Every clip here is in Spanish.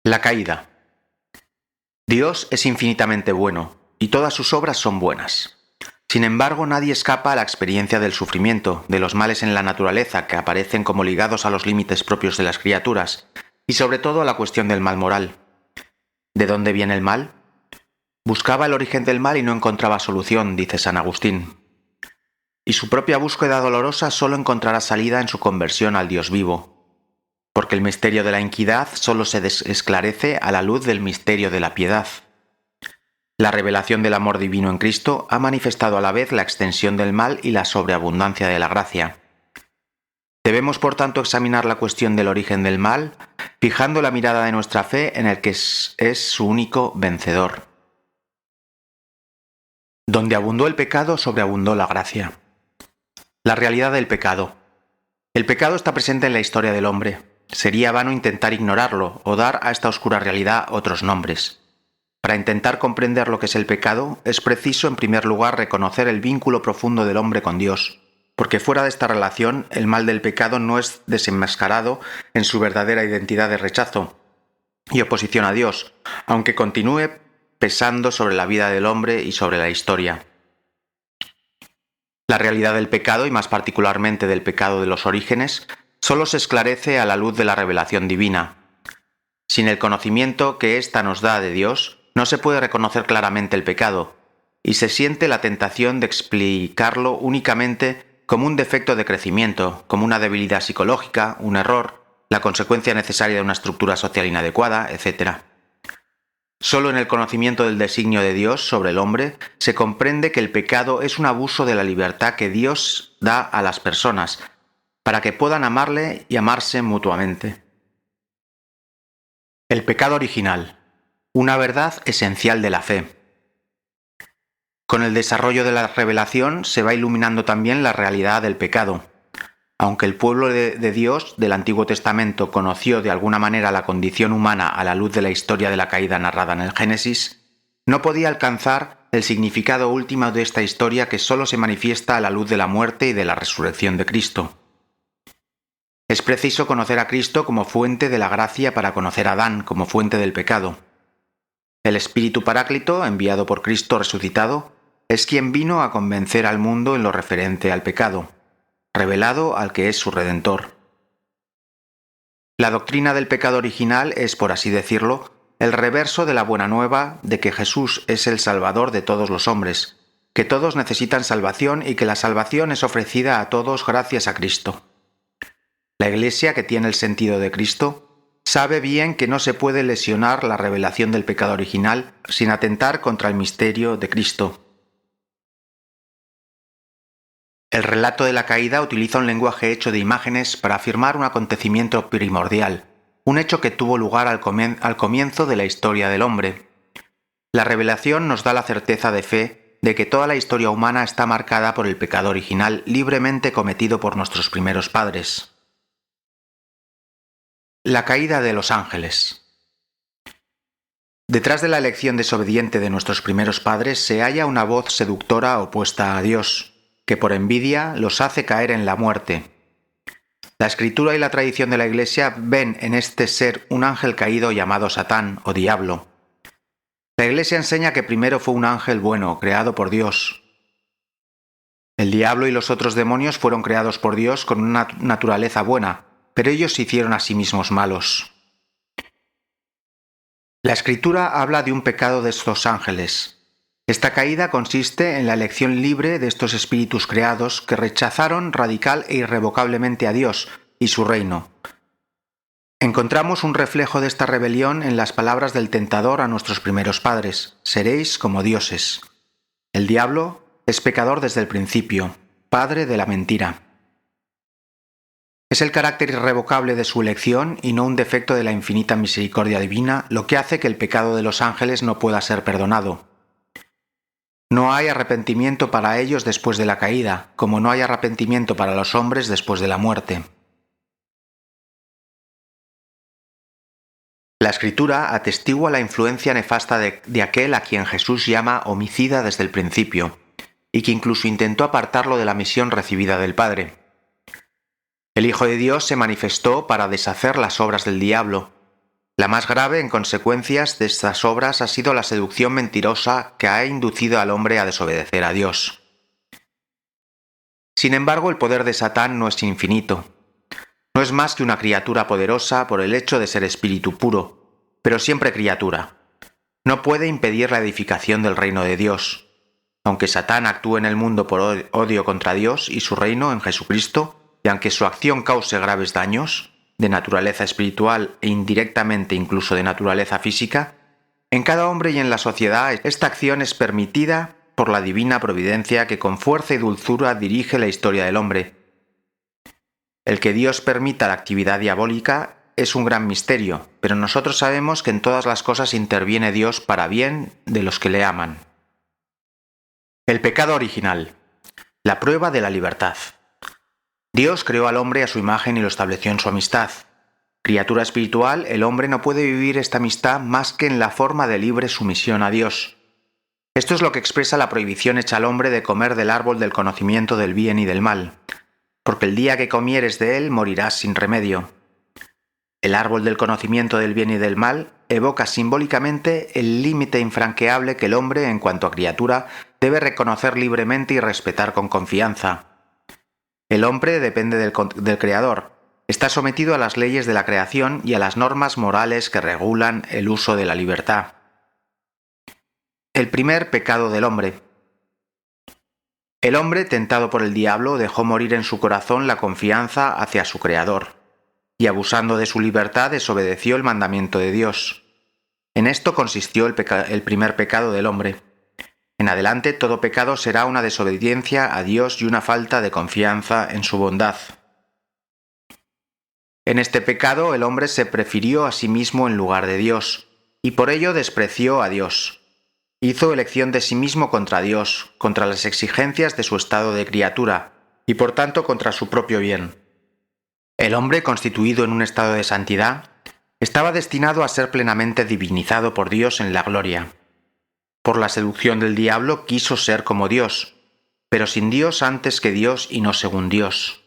La caída. Dios es infinitamente bueno, y todas sus obras son buenas. Sin embargo, nadie escapa a la experiencia del sufrimiento, de los males en la naturaleza que aparecen como ligados a los límites propios de las criaturas, y sobre todo a la cuestión del mal moral. ¿De dónde viene el mal? Buscaba el origen del mal y no encontraba solución, dice San Agustín. Y su propia búsqueda dolorosa solo encontrará salida en su conversión al Dios vivo, porque el misterio de la iniquidad solo se esclarece a la luz del misterio de la piedad. La revelación del amor divino en Cristo ha manifestado a la vez la extensión del mal y la sobreabundancia de la gracia. Debemos, por tanto, examinar la cuestión del origen del mal, fijando la mirada de nuestra fe en el que es su único vencedor. Donde abundó el pecado, sobreabundó la gracia. La realidad del pecado. El pecado está presente en la historia del hombre. Sería vano intentar ignorarlo o dar a esta oscura realidad otros nombres. Para intentar comprender lo que es el pecado, es preciso en primer lugar reconocer el vínculo profundo del hombre con Dios, porque fuera de esta relación el mal del pecado no es desenmascarado en su verdadera identidad de rechazo y oposición a Dios, aunque continúe pesando sobre la vida del hombre y sobre la historia. La realidad del pecado, y más particularmente del pecado de los orígenes, solo se esclarece a la luz de la revelación divina. Sin el conocimiento que ésta nos da de Dios, no se puede reconocer claramente el pecado, y se siente la tentación de explicarlo únicamente como un defecto de crecimiento, como una debilidad psicológica, un error, la consecuencia necesaria de una estructura social inadecuada, etc. Solo en el conocimiento del designio de Dios sobre el hombre se comprende que el pecado es un abuso de la libertad que Dios da a las personas, para que puedan amarle y amarse mutuamente. El pecado original, una verdad esencial de la fe. Con el desarrollo de la revelación se va iluminando también la realidad del pecado. Aunque el pueblo de Dios del Antiguo Testamento conoció de alguna manera la condición humana a la luz de la historia de la caída narrada en el Génesis, no podía alcanzar el significado último de esta historia que solo se manifiesta a la luz de la muerte y de la resurrección de Cristo. Es preciso conocer a Cristo como fuente de la gracia para conocer a Adán como fuente del pecado. El Espíritu Paráclito, enviado por Cristo resucitado, es quien vino a convencer al mundo en lo referente al pecado, revelado al que es su Redentor. La doctrina del pecado original es, por así decirlo, el reverso de la buena nueva de que Jesús es el Salvador de todos los hombres, que todos necesitan salvación y que la salvación es ofrecida a todos gracias a Cristo. La Iglesia, que tiene el sentido de Cristo, sabe bien que no se puede lesionar la revelación del pecado original sin atentar contra el misterio de Cristo. El relato de la caída utiliza un lenguaje hecho de imágenes para afirmar un acontecimiento primordial, un hecho que tuvo lugar al comienzo de la historia del hombre. La revelación nos da la certeza de fe de que toda la historia humana está marcada por el pecado original libremente cometido por nuestros primeros padres. La caída de los ángeles. Detrás de la elección desobediente de nuestros primeros padres se halla una voz seductora opuesta a Dios, que por envidia los hace caer en la muerte. La Escritura y la tradición de la Iglesia ven en este ser un ángel caído llamado Satán o Diablo. La Iglesia enseña que primero fue un ángel bueno, creado por Dios. El diablo y los otros demonios fueron creados por Dios con una naturaleza buena, pero ellos se hicieron a sí mismos malos. La Escritura habla de un pecado de estos ángeles. Esta caída consiste en la elección libre de estos espíritus creados que rechazaron radical e irrevocablemente a Dios y su reino. Encontramos un reflejo de esta rebelión en las palabras del tentador a nuestros primeros padres: seréis como dioses. El diablo es pecador desde el principio, padre de la mentira. Es el carácter irrevocable de su elección y no un defecto de la infinita misericordia divina lo que hace que el pecado de los ángeles no pueda ser perdonado. No hay arrepentimiento para ellos después de la caída, como no hay arrepentimiento para los hombres después de la muerte. La Escritura atestigua la influencia nefasta de aquel a quien Jesús llama homicida desde el principio, y que incluso intentó apartarlo de la misión recibida del Padre. El Hijo de Dios se manifestó para deshacer las obras del diablo. La más grave en consecuencias de estas obras ha sido la seducción mentirosa que ha inducido al hombre a desobedecer a Dios. Sin embargo, el poder de Satán no es infinito. No es más que una criatura poderosa por el hecho de ser espíritu puro, pero siempre criatura. No puede impedir la edificación del reino de Dios. Aunque Satán actúe en el mundo por odio contra Dios y su reino en Jesucristo, y aunque su acción cause graves daños, de naturaleza espiritual e indirectamente incluso de naturaleza física, en cada hombre y en la sociedad esta acción es permitida por la divina providencia que con fuerza y dulzura dirige la historia del hombre. El que Dios permita la actividad diabólica es un gran misterio, pero nosotros sabemos que en todas las cosas interviene Dios para bien de los que le aman. El pecado original. La prueba de la libertad. Dios creó al hombre a su imagen y lo estableció en su amistad. Criatura espiritual, el hombre no puede vivir esta amistad más que en la forma de libre sumisión a Dios. Esto es lo que expresa la prohibición hecha al hombre de comer del árbol del conocimiento del bien y del mal, porque el día que comieres de él morirás sin remedio. El árbol del conocimiento del bien y del mal evoca simbólicamente el límite infranqueable que el hombre, en cuanto a criatura, debe reconocer libremente y respetar con confianza. El hombre depende del Creador, está sometido a las leyes de la creación y a las normas morales que regulan el uso de la libertad. El primer pecado del hombre. El hombre, tentado por el diablo, dejó morir en su corazón la confianza hacia su Creador, y abusando de su libertad desobedeció el mandamiento de Dios. En esto consistió el primer pecado del hombre. En adelante todo pecado será una desobediencia a Dios y una falta de confianza en su bondad. En este pecado el hombre se prefirió a sí mismo en lugar de Dios, y por ello despreció a Dios. Hizo elección de sí mismo contra Dios, contra las exigencias de su estado de criatura, y por tanto contra su propio bien. El hombre, constituido en un estado de santidad, estaba destinado a ser plenamente divinizado por Dios en la gloria. Por la seducción del diablo quiso ser como Dios, pero sin Dios antes que Dios y no según Dios.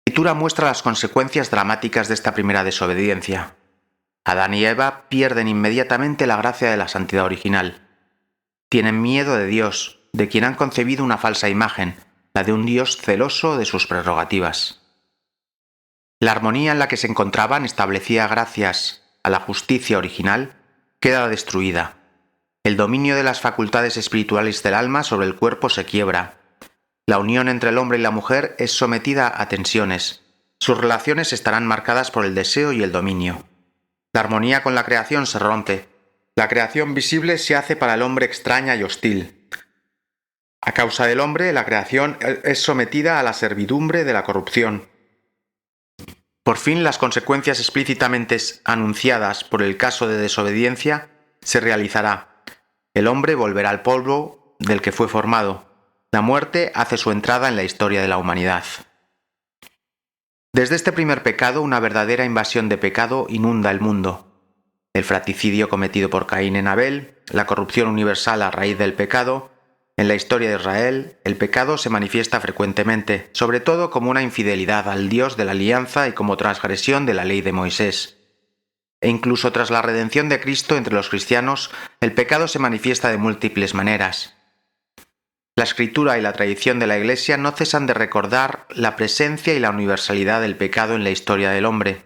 La Escritura muestra las consecuencias dramáticas de esta primera desobediencia. Adán y Eva pierden inmediatamente la gracia de la santidad original. Tienen miedo de Dios, de quien han concebido una falsa imagen, la de un Dios celoso de sus prerrogativas. La armonía en la que se encontraban, establecida gracias a la justicia original, queda destruida. El dominio de las facultades espirituales del alma sobre el cuerpo se quiebra. La unión entre el hombre y la mujer es sometida a tensiones. Sus relaciones estarán marcadas por el deseo y el dominio. La armonía con la creación se rompe. La creación visible se hace para el hombre extraña y hostil. A causa del hombre, la creación es sometida a la servidumbre de la corrupción. Por fin, las consecuencias explícitamente anunciadas por el caso de desobediencia se realizará. El hombre volverá al polvo del que fue formado. La muerte hace su entrada en la historia de la humanidad. Desde este primer pecado, una verdadera invasión de pecado inunda el mundo. El fratricidio cometido por Caín en Abel, la corrupción universal a raíz del pecado. En la historia de Israel, el pecado se manifiesta frecuentemente, sobre todo como una infidelidad al Dios de la alianza y como transgresión de la ley de Moisés. E incluso tras la redención de Cristo entre los cristianos, el pecado se manifiesta de múltiples maneras. La Escritura y la tradición de la Iglesia no cesan de recordar la presencia y la universalidad del pecado en la historia del hombre.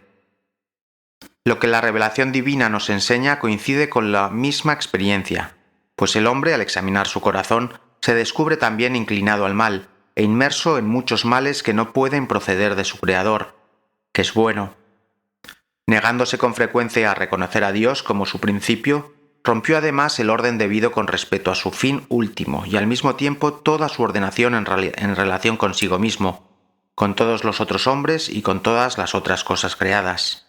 Lo que la revelación divina nos enseña coincide con la misma experiencia, pues el hombre, al examinar su corazón, se descubre también inclinado al mal e inmerso en muchos males que no pueden proceder de su Creador, que es bueno. Negándose con frecuencia a reconocer a Dios como su principio, rompió además el orden debido con respecto a su fin último y al mismo tiempo toda su ordenación en relación consigo mismo, con todos los otros hombres y con todas las otras cosas creadas.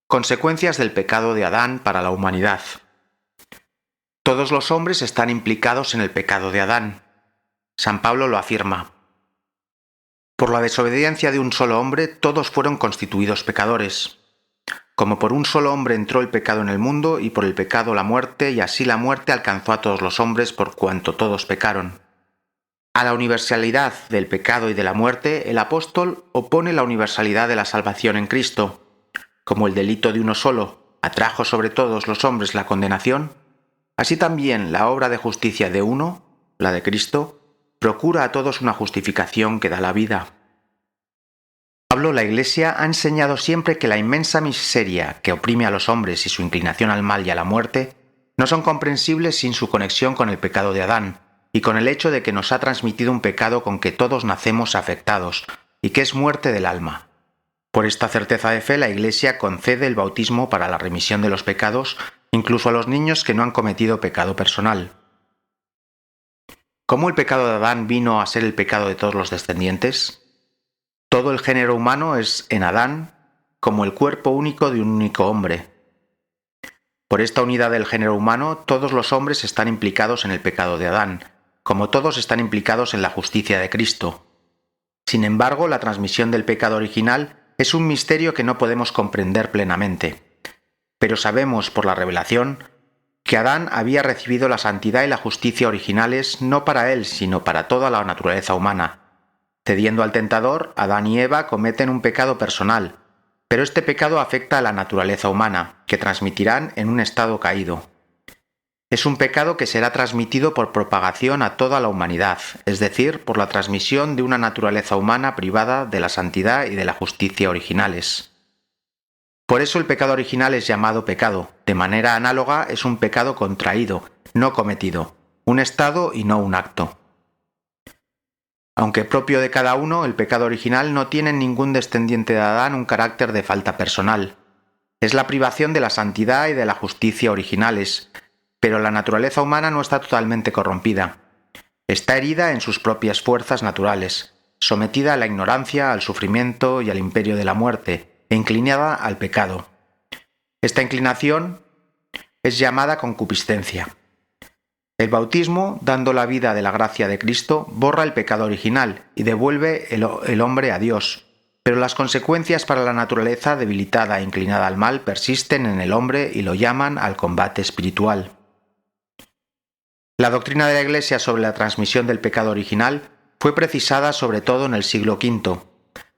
Consecuencias del pecado de Adán para la humanidad. Todos los hombres están implicados en el pecado de Adán. San Pablo lo afirma. Por la desobediencia de un solo hombre, todos fueron constituidos pecadores. Como por un solo hombre entró el pecado en el mundo, y por el pecado la muerte, y así la muerte alcanzó a todos los hombres por cuanto todos pecaron. A la universalidad del pecado y de la muerte, el apóstol opone la universalidad de la salvación en Cristo. como el delito de uno solo atrajo sobre todos los hombres la condenación, así también la obra de justicia de uno, la de Cristo, procura a todos una justificación que da la vida. Pablo, la Iglesia, ha enseñado siempre que la inmensa miseria que oprime a los hombres y su inclinación al mal y a la muerte no son comprensibles sin su conexión con el pecado de Adán y con el hecho de que nos ha transmitido un pecado con que todos nacemos afectados y que es muerte del alma. Por esta certeza de fe, la Iglesia concede el bautismo para la remisión de los pecados, incluso a los niños que no han cometido pecado personal. ¿Cómo el pecado de Adán vino a ser el pecado de todos los descendientes? Todo el género humano es en Adán como el cuerpo único de un único hombre. Por esta unidad del género humano, todos los hombres están implicados en el pecado de Adán, como todos están implicados en la justicia de Cristo. Sin embargo, la transmisión del pecado original es un misterio que no podemos comprender plenamente. Pero sabemos por la revelación que Adán había recibido la santidad y la justicia originales no para él, sino para toda la naturaleza humana. Cediendo al tentador, Adán y Eva cometen un pecado personal, pero este pecado afecta a la naturaleza humana, que transmitirán en un estado caído. Es un pecado que será transmitido por propagación a toda la humanidad, es decir, por la transmisión de una naturaleza humana privada de la santidad y de la justicia originales. Por eso el pecado original es llamado pecado. De manera análoga es un pecado contraído, no cometido, un estado y no un acto. Aunque propio de cada uno, el pecado original no tiene en ningún descendiente de Adán un carácter de falta personal. Es la privación de la santidad y de la justicia originales, pero la naturaleza humana no está totalmente corrompida. Está herida en sus propias fuerzas naturales, sometida a la ignorancia, al sufrimiento y al imperio de la muerte, e inclinada al pecado. Esta inclinación es llamada concupiscencia. El bautismo, dando la vida de la gracia de Cristo, borra el pecado original y devuelve el hombre a Dios, pero las consecuencias para la naturaleza debilitada e inclinada al mal persisten en el hombre y lo llaman al combate espiritual. La doctrina de la Iglesia sobre la transmisión del pecado original fue precisada sobre todo en el siglo V,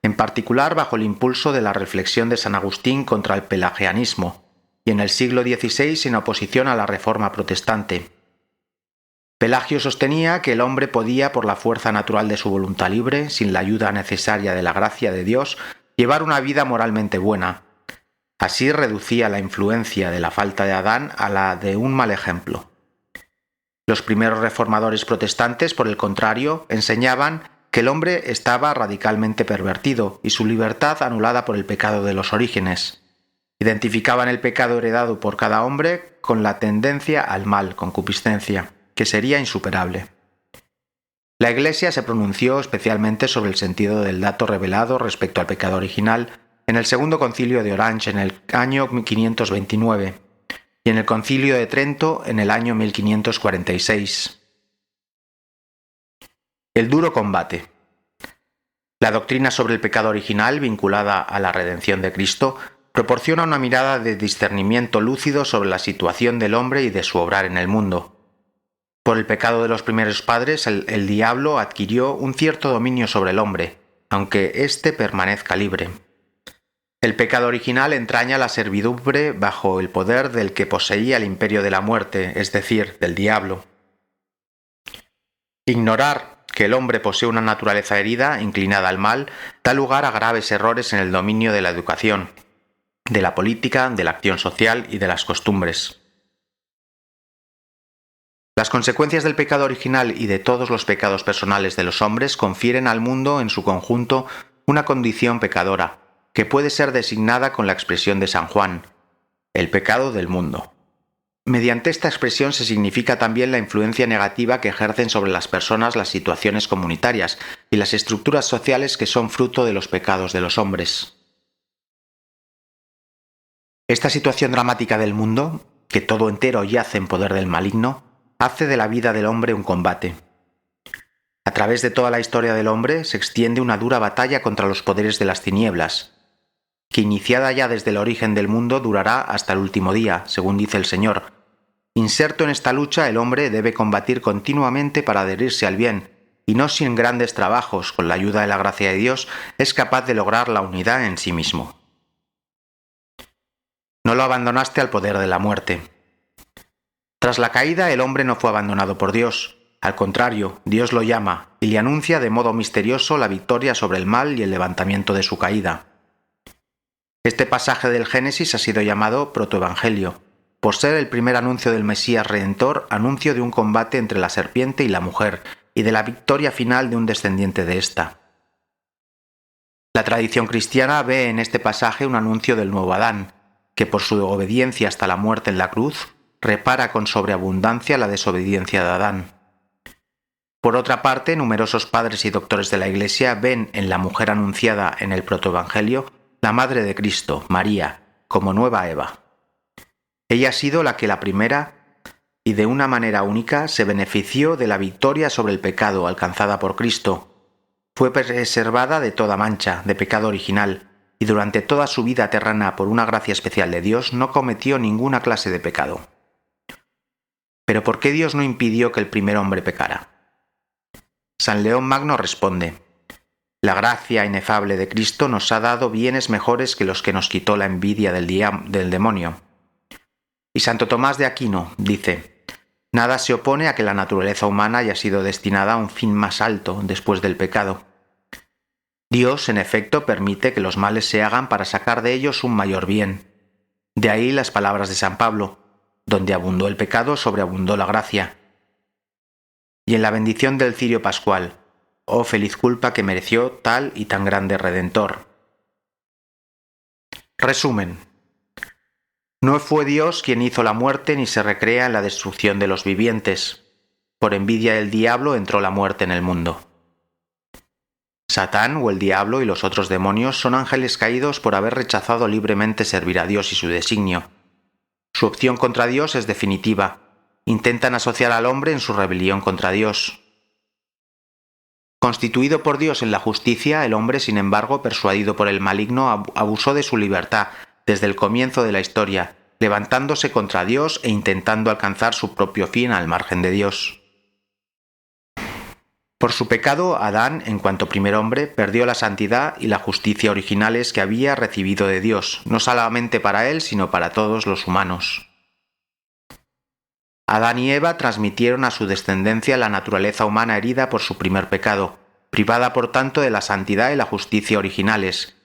en particular bajo el impulso de la reflexión de San Agustín contra el pelagianismo, y en el siglo XVI en oposición a la Reforma protestante. Pelagio sostenía que el hombre podía, por la fuerza natural de su voluntad libre, sin la ayuda necesaria de la gracia de Dios, llevar una vida moralmente buena. Así reducía la influencia de la falta de Adán a la de un mal ejemplo. Los primeros reformadores protestantes, por el contrario, enseñaban que el hombre estaba radicalmente pervertido y su libertad anulada por el pecado de los orígenes. Identificaban el pecado heredado por cada hombre con la tendencia al mal, concupiscencia, que sería insuperable. La Iglesia se pronunció especialmente sobre el sentido del dato revelado respecto al pecado original en el Segundo Concilio de Orange en el año 1529 y en el Concilio de Trento en el año 1546. El duro combate. La doctrina sobre el pecado original, vinculada a la redención de Cristo, proporciona una mirada de discernimiento lúcido sobre la situación del hombre y de su obrar en el mundo. Por el pecado de los primeros padres, el diablo adquirió un cierto dominio sobre el hombre, aunque éste permanezca libre. El pecado original entraña la servidumbre bajo el poder del que poseía el imperio de la muerte, es decir, del diablo. Ignorar que el hombre posee una naturaleza herida, inclinada al mal, da lugar a graves errores en el dominio de la educación, de la política, de la acción social y de las costumbres. Las consecuencias del pecado original y de todos los pecados personales de los hombres confieren al mundo en su conjunto una condición pecadora, que puede ser designada con la expresión de San Juan, el pecado del mundo. Mediante esta expresión se significa también la influencia negativa que ejercen sobre las personas las situaciones comunitarias y las estructuras sociales que son fruto de los pecados de los hombres. Esta situación dramática del mundo, que todo entero yace en poder del maligno, hace de la vida del hombre un combate. A través de toda la historia del hombre se extiende una dura batalla contra los poderes de las tinieblas, que iniciada ya desde el origen del mundo durará hasta el último día, según dice el Señor. Inserto en esta lucha, el hombre debe combatir continuamente para adherirse al bien, y no sin grandes trabajos, con la ayuda de la gracia de Dios, es capaz de lograr la unidad en sí mismo. No lo abandonaste al poder de la muerte. Tras la caída, el hombre no fue abandonado por Dios. Al contrario, Dios lo llama y le anuncia de modo misterioso la victoria sobre el mal y el levantamiento de su caída. Este pasaje del Génesis ha sido llamado protoevangelio, por ser el primer anuncio del Mesías Redentor, anuncio de un combate entre la serpiente y la mujer, y de la victoria final de un descendiente de ésta. La tradición cristiana ve en este pasaje un anuncio del nuevo Adán, que por su obediencia hasta la muerte en la cruz, repara con sobreabundancia la desobediencia de Adán. Por otra parte, numerosos padres y doctores de la Iglesia ven en la mujer anunciada en el protoevangelio la Madre de Cristo, María, como nueva Eva. Ella ha sido la que la primera, y de una manera única, se benefició de la victoria sobre el pecado alcanzada por Cristo. Fue preservada de toda mancha, de pecado original, y durante toda su vida terrena, por una gracia especial de Dios, no cometió ninguna clase de pecado. Pero ¿por qué Dios no impidió que el primer hombre pecara? San León Magno responde: la gracia inefable de Cristo nos ha dado bienes mejores que los que nos quitó la envidia del demonio. Y Santo Tomás de Aquino dice: nada se opone a que la naturaleza humana haya sido destinada a un fin más alto después del pecado. Dios, en efecto, permite que los males se hagan para sacar de ellos un mayor bien. De ahí las palabras de San Pablo: donde abundó el pecado, sobreabundó la gracia. Y en la bendición del cirio pascual: oh feliz culpa que mereció tal y tan grande Redentor. Resumen: no fue Dios quien hizo la muerte ni se recrea en la destrucción de los vivientes. Por envidia del diablo entró la muerte en el mundo. Satán o el diablo y los otros demonios son ángeles caídos por haber rechazado libremente servir a Dios y su designio. Su opción contra Dios es definitiva. Intentan asociar al hombre en su rebelión contra Dios. Constituido por Dios en la justicia, el hombre, sin embargo, persuadido por el maligno, abusó de su libertad desde el comienzo de la historia, levantándose contra Dios e intentando alcanzar su propio fin al margen de Dios. Por su pecado, Adán, en cuanto primer hombre, perdió la santidad y la justicia originales que había recibido de Dios, no solamente para él, sino para todos los humanos. Adán y Eva transmitieron a su descendencia la naturaleza humana herida por su primer pecado, privada por tanto de la santidad y la justicia originales.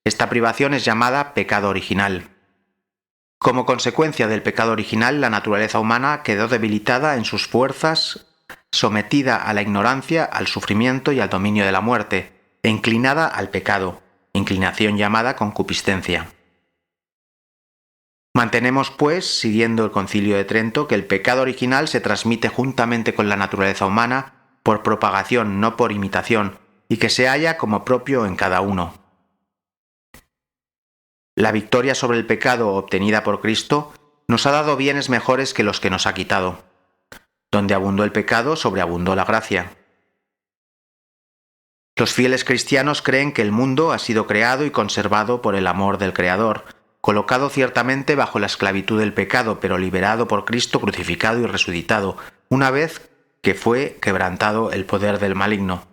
Esta privación es llamada pecado original. Como consecuencia del pecado original, la naturaleza humana quedó debilitada en sus fuerzas, sometida a la ignorancia, al sufrimiento y al dominio de la muerte, e inclinada al pecado, inclinación llamada concupiscencia. Mantenemos, pues, siguiendo el Concilio de Trento, que el pecado original se transmite juntamente con la naturaleza humana por propagación, no por imitación, y que se halla como propio en cada uno. La victoria sobre el pecado obtenida por Cristo nos ha dado bienes mejores que los que nos ha quitado. Donde abundó el pecado, sobreabundó la gracia. Los fieles cristianos creen que el mundo ha sido creado y conservado por el amor del Creador, colocado ciertamente bajo la esclavitud del pecado, pero liberado por Cristo crucificado y resucitado, una vez que fue quebrantado el poder del maligno.